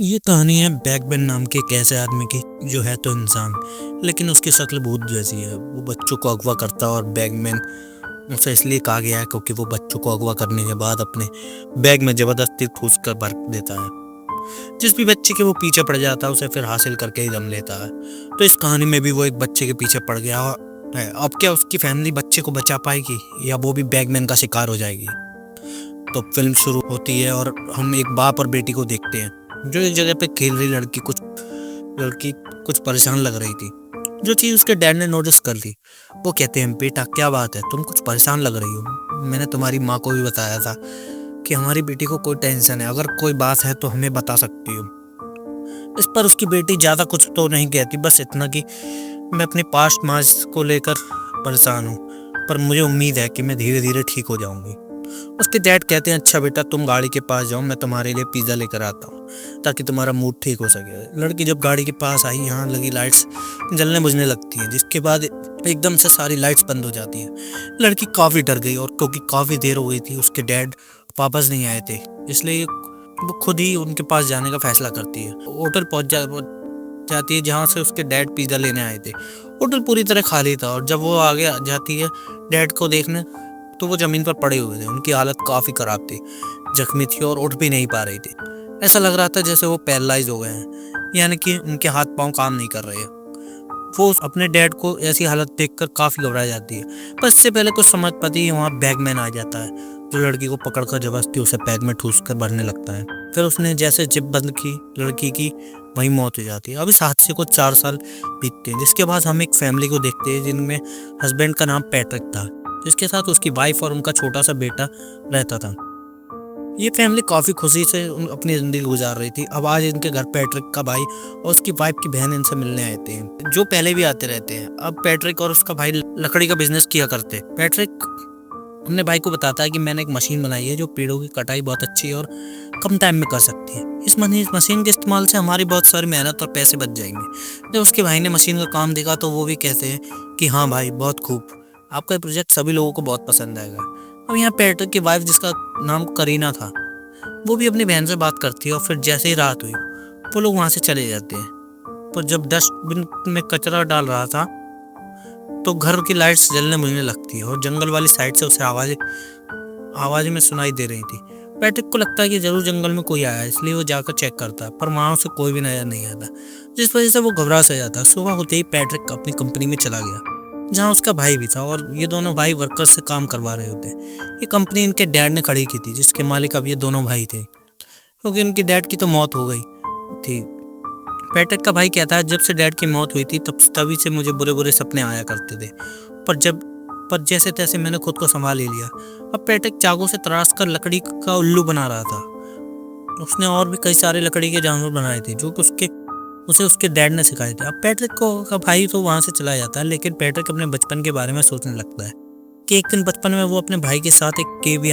ये कहानी है बैकबेन नाम के एक ऐसे आदमी की जो है तो इंसान, लेकिन उसकी शक्ल भूत जैसी है। वो बच्चों को अगवा करता है और बैगमैन उसे इसलिए कहा गया है क्योंकि वो बच्चों को अगवा करने के बाद अपने बैग में जबरदस्ती ठूस कर भर देता है। जिस भी बच्चे के वो पीछे पड़ जाता है उसे फिर हासिल करके ही दम लेता है। तो इस कहानी में भी वो एक बच्चे के पीछे पड़ गया है। अब क्या उसकी फैमिली बच्चे को बचा पाएगी या वो भी बैगमैन का शिकार हो जाएगी? तो फिल्म शुरू होती है और हम एक बाप और बेटी को देखते हैं जो एक जगह पे खेल रही लड़की कुछ परेशान लग रही थी। जो चीज़ उसके डैड ने नोटिस कर ली। वो कहते हैं, बेटा क्या बात है, तुम कुछ परेशान लग रही हो। मैंने तुम्हारी माँ को भी बताया था कि हमारी बेटी को कोई टेंशन है, अगर कोई बात है तो हमें बता सकती हो। इस पर उसकी बेटी ज़्यादा कुछ तो नहीं कहती, बस इतना कि मैं अपनी पास्ट मार्क्स को लेकर परेशान हूँ, पर मुझे उम्मीद है कि मैं धीरे धीरे ठीक हो जाऊंगी। उसके डैड कहते हैं, अच्छा बेटा तुम गाड़ी के पास जाओ, मैं तुम्हारे लिए पिज़्ज़ा लेकर आता हूँ ताकि तुम्हारा मूड ठीक हो सके। लड़की जब गाड़ी के पास आई, यहाँ लगी लाइट्स जलने बुझने लगती हैं, जिसके बाद एकदम से सारी लाइट्स बंद हो जाती हैं। लड़की काफ़ी डर गई और क्योंकि काफ़ी देर हो गई थी, उसके डैड वापस नहीं आए थे, इसलिए वो खुद ही उनके पास जाने का फैसला करती है। होटल जाती है जहाँ से उसके डैड पिज़्ज़ा लेने आए थे। होटल पूरी तरह खाली था और जब वो आगे जाती है डैड को देखने, तो वो ज़मीन पर पड़े हुए थे। उनकी हालत काफ़ी ख़राब थी, जख्मी थी और उठ भी नहीं पा रही थी। ऐसा लग रहा था जैसे वो पैरालाइज हो गए हैं, यानी कि उनके हाथ पांव काम नहीं कर रहे हैं। वो अपने डैड को ऐसी हालत देखकर काफ़ी घबरा जाती है, पर इससे पहले कुछ समझ पाती है वहाँ बैगमैन आ जाता है, जो लड़की को पकड़कर जबरदस्ती उसे बैग में ठूस कर भरने लगता है। फिर उसने जैसे जिप बंद की लड़की की, वहीं मौत हो जाती है। अब इस हादसे को 4 साल बीतते हैं, जिसके बाद हम एक फैमिली को देखते हैं जिनमें हस्बैंड का नाम पैट्रिक था, जिसके साथ उसकी वाइफ और उनका छोटा सा बेटा रहता था। ये फैमिली काफ़ी खुशी से अपनी ज़िंदगी गुजार रही थी। अब आज इनके घर पैट्रिक का भाई और उसकी वाइफ की बहन इनसे मिलने आए थे, जो पहले भी आते रहते हैं। अब पैट्रिक और उसका भाई लकड़ी का बिजनेस किया करते। पैट्रिक अपने भाई को बताता है कि मैंने एक मशीन बनाई है जो पेड़ों की कटाई बहुत अच्छी है और कम टाइम में कर सकती है। इस मशीन के इस्तेमाल से हमारी बहुत सारी मेहनत और पैसे बच जाएंगे। जब उसके भाई ने मशीन का काम देखा तो वो भी कहते हैं कि हाँ भाई, बहुत खूब, आपका प्रोजेक्ट सभी लोगों को बहुत पसंद आएगा। अब यहाँ पैट्रिक की वाइफ, जिसका नाम करीना था, वो भी अपनी बहन से बात करती है और फिर जैसे ही रात हुई वो लोग वहाँ से चले जाते हैं। पर जब डस्टबिन में कचरा डाल रहा था तो घर की लाइट्स जलने बुझने लगती है और जंगल वाली साइड से उसे आवाज़ें में सुनाई दे रही थी। पैट्रिक को लगता है कि जरूर जंगल में कोई आया है, इसलिए वो जाकर चेक करता है, पर वहाँ उसे कोई भी नजर नहीं आता, जिस वजह से वो घबरा सा जाता है। सुबह होते ही पैट्रिक अपनी कंपनी में चला गया, जहाँ उसका भाई भी था और ये दोनों भाई वर्कर्स से काम करवा रहे होते। ये कंपनी इनके डैड ने खड़ी की थी, जिसके मालिक अब ये दोनों भाई थे, क्योंकि उनकी डैड की तो मौत हो गई थी। पैट्रिक का भाई कहता है, जब से डैड की मौत हुई थी तभी से मुझे बुरे बुरे सपने आया करते थे, पर जैसे तैसे मैंने खुद को संभाल ही लिया। अब पैट्रिक चाकू से तराश कर लकड़ी का उल्लू बना रहा था। उसने और भी कई सारे लकड़ी के जानवर बनाए थे जो कि उसे उसके डैड ने सिखाए थे। अब पैट्रिक का भाई तो वहाँ से चला जाता है, लेकिन पैट्रिक अपने बचपन के बारे में सोचने लगता है कि एक दिन बचपन में वो अपने भाई के साथ एक केव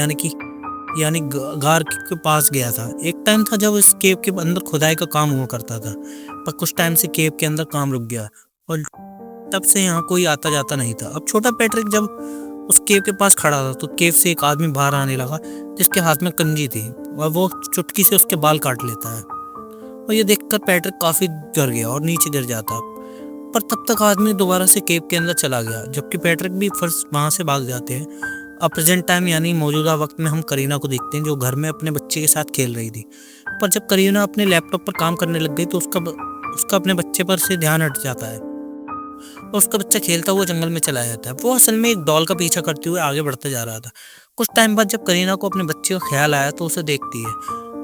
यानी गार के पास गया था। एक टाइम था जब इस केव के अंदर खुदाई का काम हुआ करता था, पर कुछ टाइम से केव के अंदर काम रुक गया और तब से यहाँ कोई आता जाता नहीं था। अब छोटा पैट्रिक जब उस केव के पास खड़ा था तो केव से एक आदमी बाहर आने लगा, जिसके हाथ में कंजी थी और वो चुटकी से उसके बाल काट लेता है। और ये देखकर पैट्रिक काफी डर गया और नीचे गिर जाता, पर तब तक आदमी दोबारा से केव के अंदर चला गया, जबकि पैट्रिक भी फर्स्ट वहाँ से भाग जाते हैं। अब प्रेजेंट टाइम यानी मौजूदा वक्त में हम करीना को देखते हैं, जो घर में अपने बच्चे के साथ खेल रही थी। पर जब करीना अपने लैपटॉप पर काम करने लग गई तो उसका अपने बच्चे पर से ध्यान हट जाता है और उसका बच्चा खेलता हुआ जंगल में चला जाता है। वो असल में एक डॉल का पीछा करते हुए आगे बढ़ते जा रहा था। कुछ टाइम बाद जब करीना को अपने बच्चे का ख्याल आया तो उसे देखती है,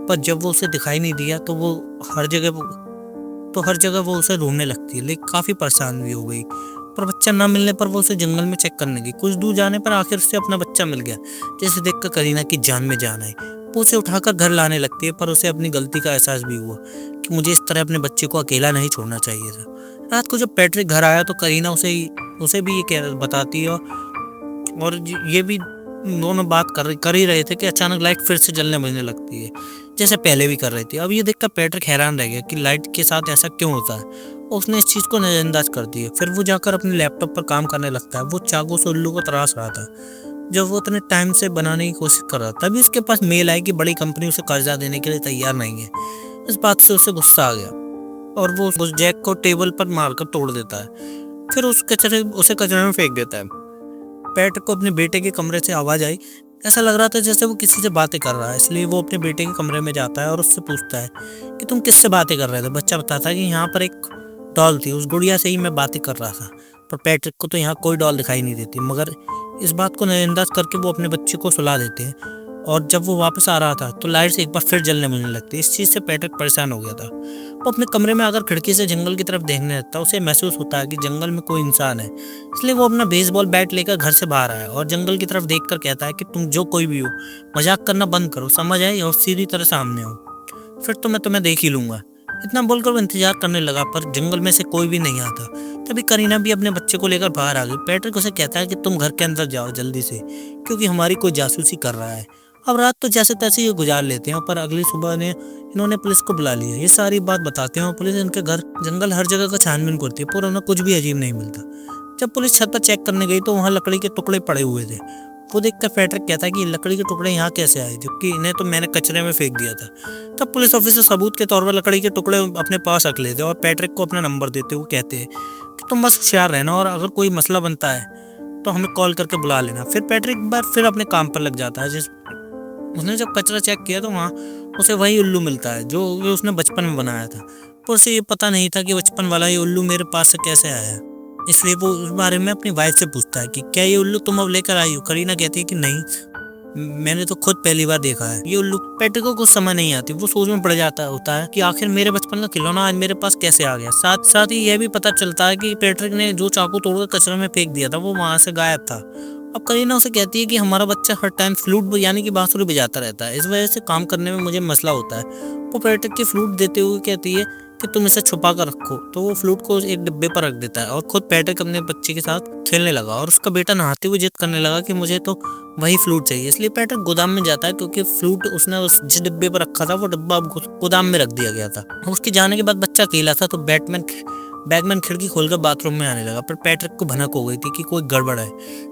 पर जब वो उसे दिखाई नहीं दिया तो हर जगह वो उसे ढूंढने लगती है, लेकिन काफ़ी परेशान भी हो गई। पर बच्चा ना मिलने पर वो उसे जंगल में चेक करने गई। कुछ दूर जाने पर आखिर उससे अपना बच्चा मिल गया, जिसे देखकर करीना की जान में जान आई। वो उसे उठाकर घर लाने लगती है, पर उसे अपनी गलती का एहसास भी हुआ कि मुझे इस तरह अपने बच्चे को अकेला नहीं छोड़ना चाहिए था। रात को जब पैट्रिक घर आया तो करीना उसे भी ये बताती है और ये भी दोनों बात कर ही रहे थे कि अचानक लाइट फिर से जलने बुझने लगती है, जैसे पहले भी कर रही थी। अब ये देखकर पैट्रिक हैरान रह गया कि लाइट के साथ ऐसा क्यों होता है। उसने इस चीज़ को नज़रअंदाज कर दिया। फिर वो जाकर अपने लैपटॉप पर काम करने लगता है। वो चाकू से उल्लू को तराश रहा था, जब वो उतने टाइम से बनाने की कोशिश कर रहा था। तभी उसके पास मेल आई कि बड़ी कंपनी उसे कर्जा देने के लिए तैयार नहीं है। इस बात से उसे गुस्सा आ गया और वो उस जैक को टेबल पर मारकर तोड़ देता है। फिर उसे कचरे में फेंक देता है। पैट्रिक को अपने बेटे के कमरे से आवाज आई। ऐसा लग रहा था जैसे वो किसी से बातें कर रहा है, इसलिए वो अपने बेटे के कमरे में जाता है और उससे पूछता है कि तुम किससे बातें कर रहे थे। बच्चा बताता है कि यहाँ पर एक डॉल थी, उस गुड़िया से ही मैं बातें कर रहा था। पर पैट्रिक को तो यहाँ कोई डॉल दिखाई नहीं देती, मगर इस बात को नजरअंदाज करके वो अपने बच्चे को सुला देते हैं। और जब वो वापस आ रहा था तो लाइट्स एक बार फिर जलने मिलने लगती। इस चीज़ से पैट्रिक परेशान हो गया था। वो अपने कमरे में आकर खिड़की से जंगल की तरफ देखने लगता है। उसे महसूस होता है कि जंगल में कोई इंसान है, इसलिए वो अपना बेसबॉल बैट लेकर घर से बाहर आया और जंगल की तरफ देखकर कहता है कि तुम जो कोई भी हो, मजाक करना बंद करो, समझ आई, और सीधी तरह सामने हो, फिर तो मैं तुम्हें देख ही लूंगा। इतना बोलकर वो इंतजार करने लगा, पर जंगल में से कोई भी नहीं आता। तभी करीना भी अपने बच्चे को लेकर बाहर आ गई। पैट्रिक उसे कहता है कि तुम घर के अंदर जाओ जल्दी से, क्योंकि हमारी कोई जासूसी कर रहा है। अब रात तो जैसे तैसे ये गुजार लेते हैं, पर अगली सुबह ने इन्होंने पुलिस को बुला लिया। ये सारी बात बताते हैं और पुलिस इनके घर जंगल हर जगह का छानबीन करती है, पर उन्हें कुछ भी अजीब नहीं मिलता। जब पुलिस छत पर चेक करने गई तो वहाँ लकड़ी के टुकड़े पड़े हुए थे। वो देखकर पैट्रिक कहता है कि लकड़ी के टुकड़े यहाँ कैसे आए, जबकि इन्हें तो मैंने कचरे में फेंक दिया था। तब पुलिस ऑफिसर सबूत के तौर पर लकड़ी के टुकड़े अपने पास रख लेते और पैट्रिक को अपना नंबर देते हुए कहते हैं कि तुम बस होशियार रहना और अगर कोई मसला बनता है तो हमें कॉल करके बुला लेना। फिर पैट्रिक एक बार फिर अपने काम पर लग जाता है। उसने जब कचरा चेक किया तो वहाँ उसे वही उल्लू मिलता है जो उसने बचपन में बनाया था, पर उसे ये पता नहीं था कि बचपन वाला ये उल्लू मेरे पास से कैसे आया। इसलिए वो उस बारे में अपनी वाइफ से पूछता है कि क्या ये उल्लू तुम अब लेकर आई हो। करीना कहती है कि नहीं, मैंने तो खुद पहली बार देखा है ये उल्लू। पैट्रिक को कुछ समझ नहीं आती। वो सोच में पड़ जाता होता है कि आखिर मेरे बचपन का खिलौना आज मेरे पास कैसे आ गया। साथ साथ ही यह भी पता चलता है कि पैट्रिक ने जो चाकू तोड़कर कचरे में फेंक दिया था वो वहां से गायब था। अब करीना उसे कहती है कि हमारा बच्चा हर टाइम फ्लूट यानी कि बांसुरी बजाता रहता है, इस वजह से काम करने में मुझे मसला होता है। वो पैट्रिक की फ्लूट देते हुए कहती है कि तुम इसे छुपा कर रखो। तो वो फ्लूट को एक डिब्बे पर रख देता है और खुद पैट्रिक अपने बच्चे के साथ खेलने लगा और उसका बेटा नहाते हुए जिद करने लगा कि मुझे तो वही फ्लूट चाहिए। इसलिए पैट्रिक गोदाम में जाता है, क्योंकि फ्लूट उसने जिस डिब्बे पर रखा था वो डिब्बा गोदाम में रख दिया गया था। उसके जाने के बाद बच्चा अकेला था, तो बैगमैन खिड़की खोलकर बाथरूम में आने लगा, पर पैट्रिक को भनक हो गई थी कि कोई गड़बड़ है।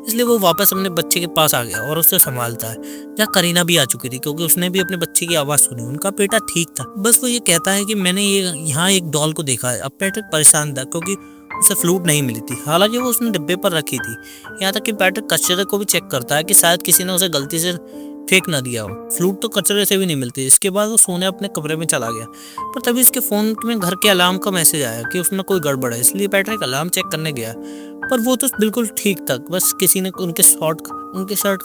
इसलिए वो वापस अपने बच्चे के पास आ गया और उसे संभालता है। जहाँ करीना भी आ चुकी थी, क्योंकि उसने भी अपने बच्चे की आवाज़ सुनी। उनका बेटा ठीक था, बस वो ये कहता है कि मैंने यहाँ एक डॉल को देखा है। अब पैट्रिक परेशान था क्योंकि उसे फ्लूट नहीं मिली थी, हालांकि वो उसने डिब्बे पर रखी थी। यहाँ तक कि पैट्रिक कचरे को भी चेक करता है कि शायद किसी ने उसे गलती से फेंक ना दिया हो। फ्लूट तो कचरे से भी नहीं मिलती। इसके बाद वो सोने अपने कमरे में चला गया, पर तभी उसके फोन में घर के अलार्म का मैसेज आया कि उसमें कोई गड़बड़ है। इसलिए पैट्रिक अलार्म चेक करने गया, पर वो तो बिल्कुल ठीक था, बस किसी ने उनके शर्ट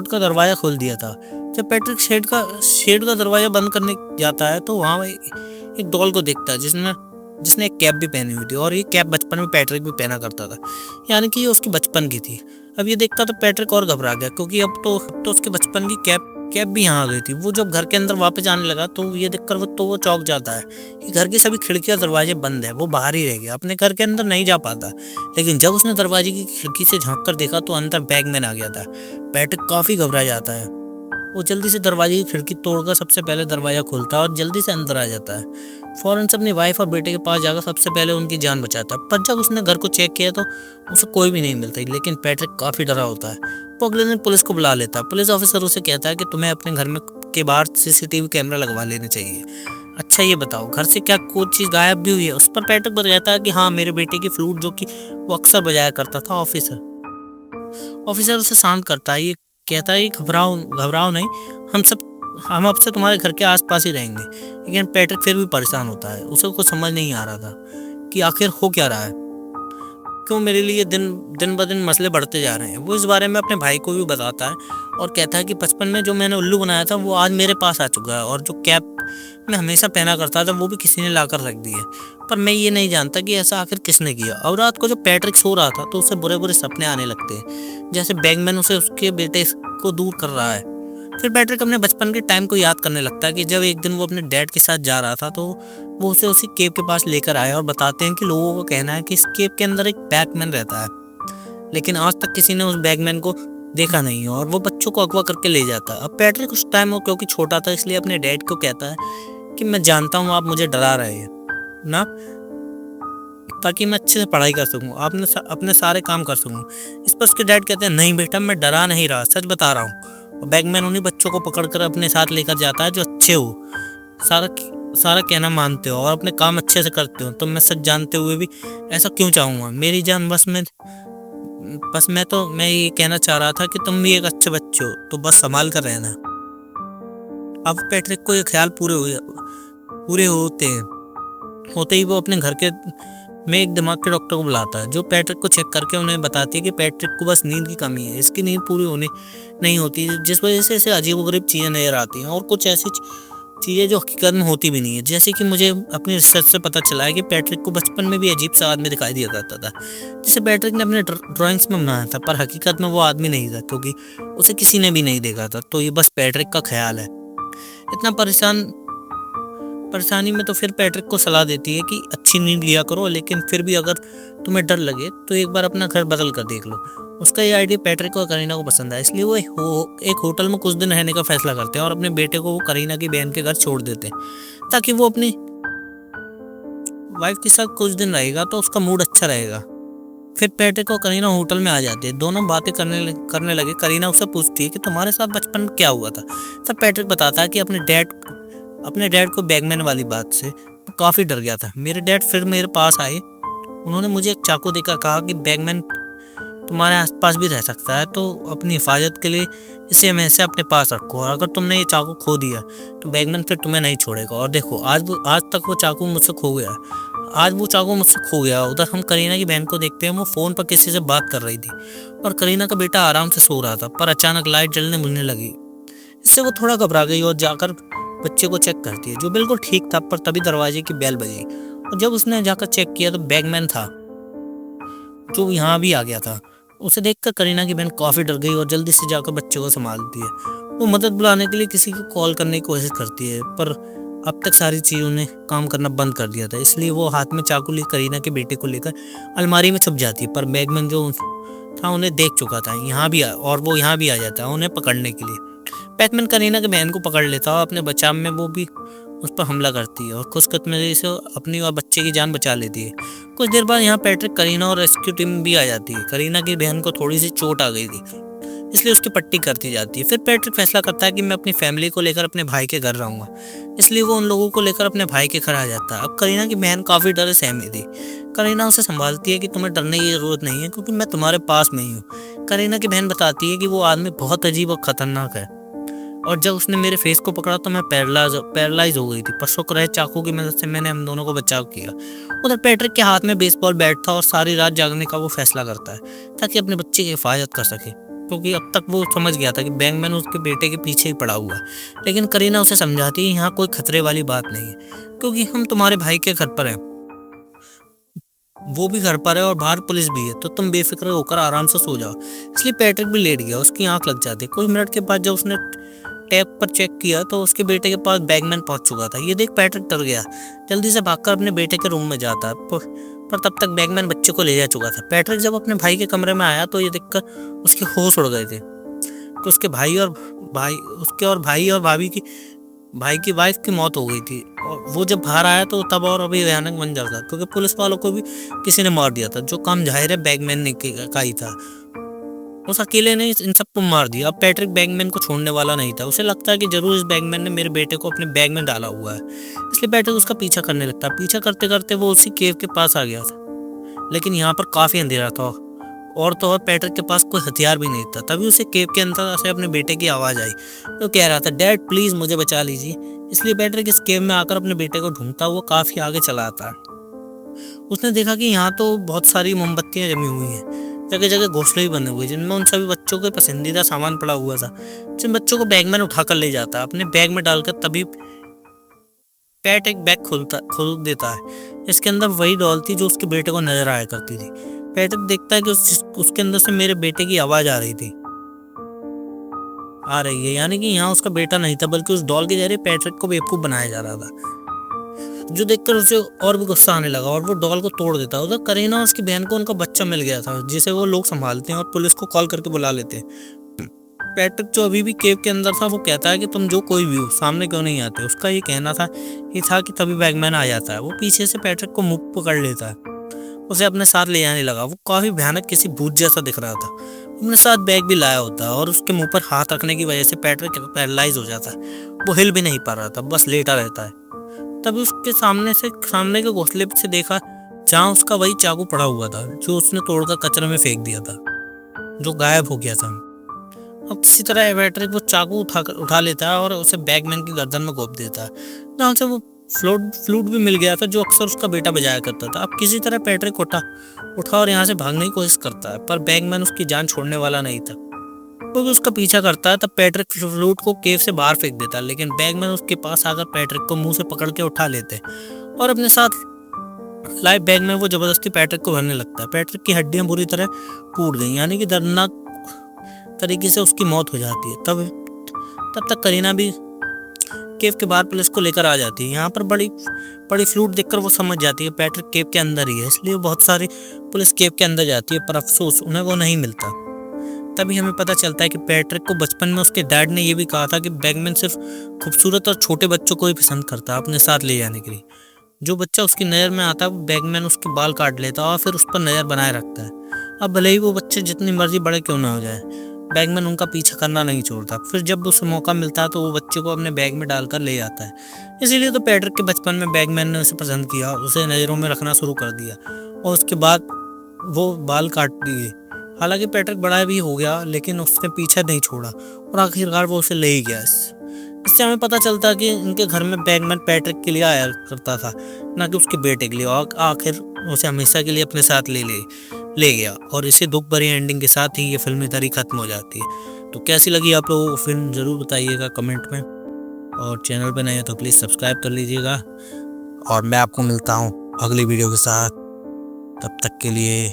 का दरवाजा खोल दिया था। जब पैट्रिक शेड का दरवाजा बंद करने जाता है तो वहाँ एक डॉल को देखता है जिसने एक कैप भी पहनी हुई थी, और ये कैप बचपन में पैट्रिक भी पहना करता था, यानी कि ये उसकी बचपन की थी। अब ये देखता तो पैट्रिक और घबरा गया, क्योंकि अब तो उसके बचपन की कैप भी यहाँ आ गई थी। वो जब घर के अंदर वापस आने लगा तो ये देखकर वो चौंक जाता है कि घर की सभी खिड़कियां दरवाजे बंद है। वो बाहर ही रह गया, अपने घर के अंदर नहीं जा पाता। लेकिन जब उसने दरवाजे की खिड़की से झांक कर देखा तो अंदर बैगमैन आ गया था। पैट्रिक काफी घबरा जाता है। वो जल्दी से दरवाजे की खिड़की तोड़कर सबसे पहले दरवाजा खोलता है और जल्दी से अंदर आ जाता है। फौरन से अपनी वाइफ और बेटे के पास जाकर सबसे पहले उनकी जान बचाता है। पर जब उसने घर को चेक किया तो उसे कोई भी नहीं मिलता, लेकिन पैट्रिक काफी डरा होता है। वो अगले दिन पुलिस को बुला लेता है। पुलिस ऑफिसर उसे कहता है कि तुम्हें अपने घर में के बाहर सीसीटीवी कैमरा लगवा लेने चाहिए। अच्छा ये बताओ, घर से क्या कोई चीज गायब भी हुई है? उस पर पैट्रिक बताता है कि हाँ, मेरे बेटे की फ्लूट, जो कि वो अक्सर बजाया करता था। ऑफिसर उसे शांत करता है। ये कहता है घबराओ नहीं, हम अब से तुम्हारे घर के आसपास ही रहेंगे। लेकिन पैट्रिक फिर भी परेशान होता है। उसे कुछ समझ नहीं आ रहा था कि आखिर हो क्या रहा है, क्यों मेरे लिए दिन ब दिन मसले बढ़ते जा रहे हैं। वो इस बारे में अपने भाई को भी बताता है और कहता है कि बचपन में जो मैंने उल्लू बनाया था वो आज मेरे पास आ चुका है, और जो कैप मैं हमेशा पहना करता था वो भी किसी ने लाकर रख दी है, पर मैं ये नहीं जानता कि ऐसा आखिर किसने किया। और रात को जब पैट्रिक सो रहा था तो उसे बुरे बुरे सपने आने लगते हैं, जैसे बैगमैन उसे उसके बेटे को दूर कर रहा है। फिर पैट्रिक अपने बचपन के टाइम को याद करने लगता है कि जब एक दिन वो अपने डैड के साथ जा रहा था तो वो उसे उसी केव के पास लेकर आया, और बताते हैं कि लोगों को कहना है कि इस केव के अंदर एक बैगमैन रहता है, लेकिन आज तक किसी ने उस बैगमैन को देखा नहीं है, और वो बच्चों को अगवा करके ले जाता है। अब पैट्रिक उस टाइम वो क्योंकि छोटा था, इसलिए अपने डैड को कहता है कि मैं जानता हूँ आप मुझे डरा रहे हैं ना, ताकि मैं अच्छे से पढ़ाई कर सकूँ, अपने सारे काम कर सकूँ। इस पर उसके डैड कहते हैं नहीं बेटा, मैं डरा नहीं रहा, सच बता रहा हूँ। और बैगमैन उन्हीं बच्चों को पकड़कर अपने साथ लेकर जाता है जो अच्छे हो, सारा कहना मानते हो और अपने काम अच्छे से करते हो, तो मैं सच जानते हुए भी ऐसा क्यों चाहूँगा? मेरी जान मैं ये कहना चाह रहा था कि तुम भी एक अच्छे बच्चे हो, तो बस सँभाल कर रहना। अब पैट्रिक को ये ख़्याल पूरे होते ही वो अपने घर के में एक दिमाग के डॉक्टर को बुलाता है, जो पैट्रिक को चेक करके उन्हें बताती है कि पैट्रिक को बस नींद की कमी है। इसकी नींद पूरी होने नहीं होती, जिस वजह से इसे अजीब-ओ-गरीब चीज़ें नज़र आती हैं और कुछ ऐसी चीज़ें जो हकीकत में होती भी नहीं है। जैसे कि मुझे अपनी रिसर्च से पता चला है कि पैट्रिक को बचपन में भी अजीब-सा आदमी दिखाई दिया करता था, जिसे पैट्रिक ने अपने ड्राइंग्स में बनाया था, पर हकीकत में वो आदमी नहीं था, क्योंकि उसे किसी ने भी नहीं देखा था। तो ये बस पैट्रिक का ख़्याल है। इतना परेशानी में तो फिर पैट्रिक को सलाह देती है कि अच्छी नींद लिया करो, लेकिन फिर भी अगर तुम्हें डर लगे तो एक बार अपना घर बदल कर देख लो। उसका ये आइडिया पैट्रिक और करीना को पसंद है, इसलिए वो एक होटल में कुछ दिन रहने का फैसला करते हैं और अपने बेटे को वो करीना की बहन के घर छोड़ देते हैं, ताकि वो अपनी वाइफ के साथ कुछ दिन रहेगा तो उसका मूड अच्छा रहेगा। फिर पैट्रिक और करीना होटल में आ जाते हैं। दोनों बातें करने लगे। करीना उससे पूछती है कि तुम्हारे साथ बचपन में क्या हुआ था। तब पैट्रिक बताता है कि अपने डैड को बैगमैन वाली बात से काफ़ी डर गया था। मेरे डैड फिर मेरे पास आए। उन्होंने मुझे एक चाकू देकर कहा कि बैगमैन तुम्हारे आसपास भी रह सकता है, तो अपनी हिफाजत के लिए इसे हमेशा अपने पास रखो, और अगर तुमने ये चाकू खो दिया तो बैगमैन फिर तुम्हें नहीं छोड़ेगा। और देखो, आज तक वो चाकू मुझसे खो गया। आज वो चाकू मुझसे खो गया। उधर हम करीना की बहन को देखते हैं, वो फ़ोन पर किसी से बात कर रही थी और करीना का बेटा आराम से सो रहा था, पर अचानक लाइट जलने बुझने लगी। इससे वो थोड़ा घबरा गई और जाकर बच्चे को चेक करती है, जो बिल्कुल ठीक था। पर तभी दरवाजे की बेल बजी और जब उसने जाकर चेक किया तो बैगमैन था, जो यहाँ भी आ गया था। उसे देखकर करीना की बहन काफ़ी डर गई और जल्दी से जाकर बच्चे को संभालती है। वो मदद बुलाने के लिए किसी को कॉल करने की कोशिश करती है, पर अब तक सारी चीज़ों ने काम करना बंद कर दिया था। इसलिए वो हाथ में चाकू ले करीना के बेटे को लेकर अलमारी में छुप जाती है, पर बैगमैन जो था उन्हें देख चुका था। वो यहाँ भी आ जाता है उन्हें पकड़ने के लिए। बैगमैन करीना के बहन को पकड़ लेता है और अपने बचाव में वो भी उस पर हमला करती है और खुशकिस्मती से अपनी और बच्चे की जान बचा लेती है। कुछ देर बाद यहाँ पैट्रिक, करीना और रेस्क्यू टीम भी आ जाती है। करीना की बहन को थोड़ी सी चोट आ गई थी, इसलिए उसकी पट्टी करती जाती है। फिर पैट्रिक फैसला करता है कि मैं अपनी फैमिली को लेकर अपने भाई के घर रहूँगा, इसलिए वो उन लोगों को लेकर अपने भाई के घर आ जाता है। अब करीना की बहन काफ़ी डर से सहमी थी। करीना उसे संभालती है कि तुम्हें डरने की ज़रूरत नहीं है, क्योंकि मैं तुम्हारे पास में ही हूँ। करीना की बहन बताती है कि वो आदमी बहुत अजीब और ख़तरनाक है, और जब उसने मेरे फेस को पकड़ा तो मैं पैरालाइज हो गई थी, पर शुक्र है चाकू की मदद से मैंने हम दोनों को बचाव किया। उधर पैट्रिक के हाथ में बेसबॉल बैट था और सारी रात जागने का वो फैसला करता है, ताकि अपने बच्चे की हिफाजत कर सके, क्योंकि अब तक वो समझ गया था कि बैगमैन उसके बेटे के पीछे ही पड़ा हुआ है। लेकिन करीना उसे समझाती है यहाँ कोई खतरे वाली बात नहीं है, क्योंकि हम तुम्हारे भाई के घर पर हैं, वो भी घर पर है और बाहर पुलिस भी है, तो तुम बेफिक्र होकर आराम से सो जाओ। इसलिए पैट्रिक भी लेट गया। उसकी आंख लग जाती है। कुछ मिनट के बाद जब उसने टैब पर चेक किया तो उसके बेटे के पास बैगमैन पहुंच चुका था। ये देख पैट्रिक डर गया, जल्दी से भागकर अपने बेटे के रूम में जाता है, पर तब तक बैगमैन बच्चे को ले जा चुका था। पैट्रिक जब अपने भाई के कमरे में आया तो ये देखकर उसके होश उड़ गए थे कि उसके भाई और भाई की वाइफ की मौत हो गई थी। और वो जब बाहर आया तो तब और अभी भयानक मंजर था, क्योंकि पुलिस वालों को भी किसी ने मार दिया था, जो काम जाहिर है बैगमैन ने का ही था। उस अकेले ने इन सबको मार दिया। अब पैट्रिक बैगमैन को छोड़ने वाला नहीं था। उसे लगता है कि जरूर इस बैगमैन ने मेरे बेटे को अपने बैग में डाला हुआ है, इसलिए पैट्रिक उसका पीछा करने लगता है। पीछा करते करते वो उसी केव के पास आ गया था, लेकिन यहाँ पर काफ़ी अंधेरा था और तो और पैट्रिक के पास कोई हथियार भी नहीं था। तभी उसे केव के अंदर से अपने बेटे की आवाज़ आई, तो कह रहा था, डैड प्लीज़ मुझे बचा लीजिए। इसलिए पैट्रिक इस केव में आकर अपने बेटे को ढूंढता हुआ काफ़ी आगे चला आता है। उसने देखा कि यहाँ तो बहुत सारी मोमबत्तियाँ जमी हुई हैं, जगह जगह घोंसले भी बने हुए, जिनमें उन सभी बच्चों के पसंदीदा सामान पड़ा हुआ था, जिन बच्चों को बैगमैन उठाकर ले जाता है अपने बैग में डालकर। तभी पैट एक बैग खोल देता है। इसके अंदर वही डॉल थी जो उसके बेटे को नजर आया करती थी। पैट्रिक देखता है कि उसके अंदर से मेरे बेटे की आवाज़ आ रही है, यानी कि यहाँ उसका बेटा नहीं था, बल्कि उस डॉल के जरिए पैट्रिक को बेवकूफ़ बनाया जा रहा था, जो देखकर उसे और भी गुस्सा आने लगा और वो डॉल को तोड़ देता है। उधर करीना और उसकी बहन को उनका बच्चा मिल गया था, जिसे वो लोग संभालते हैं और पुलिस को कॉल करके बुला लेते हैं। पैट्रिक जो अभी भी केव के अंदर था, वो कहता है कि तुम जो कोई भी हो सामने क्यों नहीं आते। उसका ये कहना था कि तभी बैगमैन आ जाता है। वो पीछे से पैट्रिक को मुंह पकड़ लेता है, उसे अपने साथ ले जाने लगा। वो काफ़ी भयानक किसी भूत जैसा दिख रहा था। अपने साथ बैग भी लाया होता है और उसके मुंह पर हाथ रखने की वजह से पैट्रिक पैरालाइज हो जाता है। वो हिल भी नहीं पा रहा था, बस लेटा रहता है। तभी उसके सामने के घोंसले से देखा जहाँ उसका वही चाकू पड़ा हुआ था जो उसने तोड़कर कचरे में फेंक दिया था, जो गायब हो गया था। अब किसी तरह पैट्रिक वो चाकू उठा लेता है और उसे बैगमैन की गर्दन में घोंप देता है, जहाँ से वो फ्लूट भी मिल गया था जो अक्सर उसका बेटा बजाया करता था। अब किसी तरह पैट्रिक उठा और यहाँ से भागने की कोशिश करता है, पर बैगमैन उसकी जान छोड़ने वाला नहीं था। वो भी उसका पीछा करता है। तब पैट्रिक फ्लूट को केव से बाहर फेंक देता है, लेकिन बैगमैन उसके पास आकर पैट्रिक को मुंह से पकड़ के उठा लेते और अपने साथ लाइव बैग में वो जबरदस्ती पैट्रिक को भरने लगता है। पैट्रिक की हड्डियां बुरी तरह टूट गई, यानी कि दर्दनाक तरीके से उसकी मौत हो जाती है। तब तक करीना भी केव के बाहर पुलिस को लेकर आ जाती है। यहाँ पर बड़ी फ्लूट देखकर वो समझ जाती है पैट्रिक केव के अंदर ही है, इसलिए बहुत सारी पुलिस केव के अंदर जाती है, पर अफसोस उन्हें वो नहीं मिलता। तभी हमें पता चलता है कि पैट्रिक को बचपन में उसके डैड ने ये भी कहा था कि बैगमैन सिर्फ खूबसूरत और छोटे बच्चों को ही पसंद करता है अपने साथ ले जाने के लिए। जो बच्चा उसकी नज़र में आता है वो बैगमैन उसके बाल काट लेता है और फिर उस पर नज़र बनाए रखता है। अब भले ही वो बच्चे जितनी मर्जी बड़े क्यों ना हो जाए, बैगमैन उनका पीछा करना नहीं छोड़ता। फिर जब उसे मौका मिलता है तो वो बच्चे को अपने बैग में डालकर ले आता है। इसीलिए तो पैट्रिक के बचपन में बैगमैन ने उसे पसंद किया, उसे नज़रों में रखना शुरू कर दिया और उसके बाद वो बाल काट दिए। हालांकि पैट्रिक बड़ा भी हो गया, लेकिन उसने पीछा नहीं छोड़ा और आखिरकार वो उसे ले ही गया। इससे हमें पता चलता है कि इनके घर में बैगमैन पैट्रिक के लिए आया करता था, ना कि उसके बेटे के लिए, और आखिर उसे हमेशा के लिए अपने साथ ले गया। और इसे दुख भरी एंडिंग के साथ ही ये फिल्म इधर ही खत्म हो जाती है। तो कैसी लगी आप लोगों को फिल्म ज़रूर बताइएगा कमेंट में, और चैनल पर नए हैं तो प्लीज़ सब्सक्राइब कर लीजिएगा। और मैं आपको मिलता हूँ अगली वीडियो के साथ, तब तक के लिए